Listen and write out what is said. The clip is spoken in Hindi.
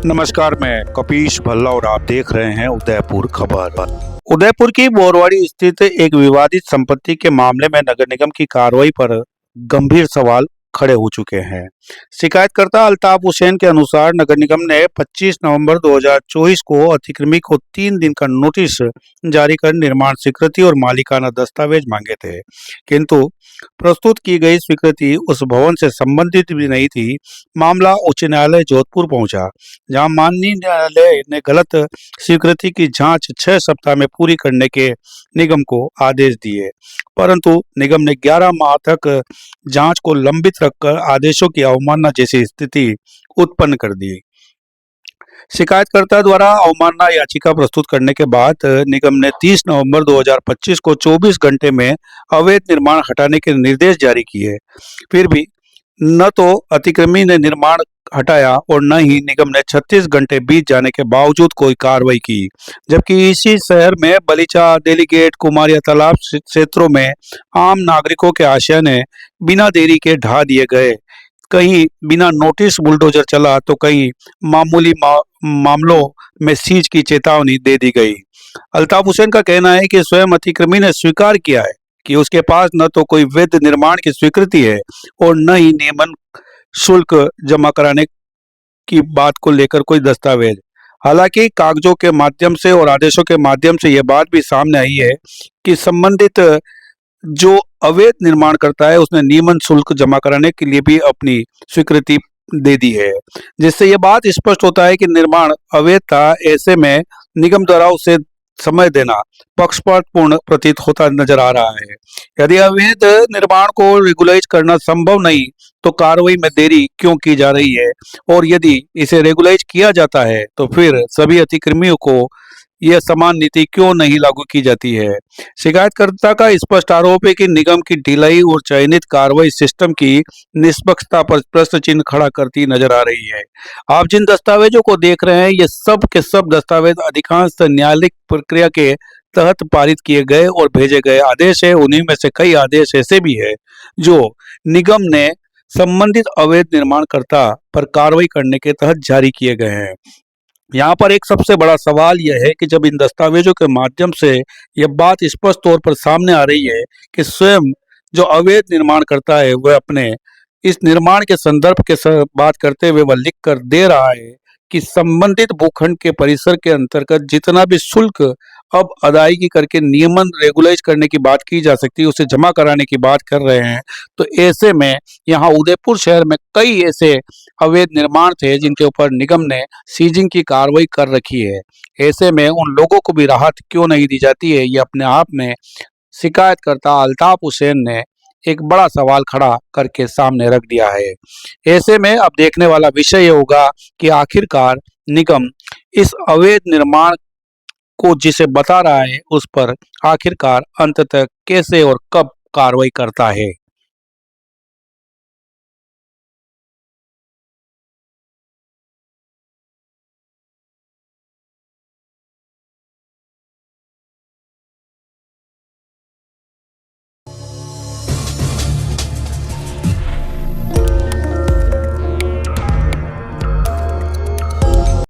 नमस्कार, मैं कपीश भल्ला और आप देख रहे हैं उदयपुर खबर। उदयपुर की बोरवाड़ी स्थित एक विवादित संपत्ति के मामले में नगर निगम की कार्रवाई पर गंभीर सवाल खड़े हो चुके हैं। शिकायतकर्ता अल्ताफ हुसैन के अनुसार नगर निगम ने 25 नवंबर 2024 को अतिक्रमी को 3 दिन का नोटिस जारी कर निर्माण स्वीकृति और मालिकाना दस्तावेज मांगे थे, किंतु प्रस्तुत की गई स्वीकृति उस भवन से संबंधित भी नहीं थी। मामला उच्च न्यायालय जोधपुर पहुंचा, जहां माननीय न्यायालय ने गलत स्वीकृति की जांच 6 सप्ताह में पूरी करने के निगम को आदेश दिए, परंतु निगम ने 11 माह तक जांच को लंबित रखकर आदेशों की अवमानना जैसी स्थिति उत्पन्न कर दी। शिकायतकर्ता द्वारा अवमानना याचिका प्रस्तुत करने के बाद निगम ने 30 नवंबर 2025 को 24 घंटे में अवैध निर्माण हटाने के निर्देश जारी किए। फिर भी न तो अतिक्रमी ने निर्माण हटाया और न ही निगम ने 36 घंटे बीत जाने के बावजूद कोई कार्रवाई की, जबकि इसी शहर में बलीचा, डेलीगेट, कुमारिया तालाब क्षेत्रों में आम नागरिकों के आशय ने बिना देरी के ढा दिए गए। कहीं बिना नोटिस बुलडोजर चला तो कहीं मामूली मामलों में सीज की चेतावनी दे दी गई। अल्ताफ हुसैन का कहना है कि स्वयं अतिक्रमी ने स्वीकार किया है कि उसके पास न तो कोई वैध निर्माण की स्वीकृति है और न ही नियमन शुल्क जमा कराने की बात को लेकर कोई दस्तावेज। हालांकि कागजों के माध्यम से और आदेशों के माध्यम से यह बात भी सामने आई है कि संबंधित जो अवैध निर्माण करता है उसने नियमन शुल्क जमा कराने के लिए भी अपनी स्वीकृति दे दी है, जिससे यह बात स्पष्ट होता है कि निर्माण अवैध था। ऐसे में निगम द्वारा उसे समय देना पक्षपातपूर्ण प्रतीत होता नजर आ रहा है। यदि अवैध निर्माण को रेगुलाइज करना संभव नहीं तो कार्रवाई में देरी क्यों की जा रही है, और यदि इसे रेगुलाइज किया जाता है तो फिर सभी अतिक्रमियों को यह समान नीति क्यों नहीं लागू की जाती है। शिकायतकर्ता का स्पष्ट आरोप है कि निगम की ढिलाई और चयनित कार्रवाई सिस्टम की निष्पक्षता पर प्रश्न चिन्ह खड़ा करती नजर आ रही है। आप जिन दस्तावेजों को देख रहे हैं, ये सब के सब दस्तावेज अधिकांश न्यायालयिक प्रक्रिया के तहत पारित किए गए और भेजे गए आदेश है। उन्हीं में से कई आदेश ऐसे भी है जो निगम ने संबंधित अवैध निर्माणकर्ता पर कार्रवाई करने के तहत जारी किए गए हैं। यहाँ पर एक सबसे बड़ा सवाल यह है कि जब इन दस्तावेजों के माध्यम से यह बात स्पष्ट तौर पर सामने आ रही है कि स्वयं जो अवैध निर्माण करता है वह अपने इस निर्माण के संदर्भ के बात करते हुए वह लिख कर दे रहा है कि संबंधित भूखंड के परिसर के अंतर्गत जितना भी शुल्क अब अदायगी करके नियमन रेगुलाइज करने की बात की जा सकती है उसे जमा कराने की बात कर रहे हैं। तो ऐसे में यहाँ उदयपुर शहर में कई ऐसे अवैध निर्माण थे जिनके ऊपर निगम ने सीजिंग की कार्रवाई कर रखी है। ऐसे में उन लोगों को भी राहत क्यों नहीं दी जाती है, ये अपने आप में शिकायतकर्ता अल्ताफ हुसैन ने एक बड़ा सवाल खड़ा करके सामने रख दिया है। ऐसे में अब देखने वाला विषय ये होगा कि आखिरकार निगम इस अवैध निर्माण को जिसे बता रहा है उस पर आखिरकार अंततः कैसे और कब कार्रवाई करता है।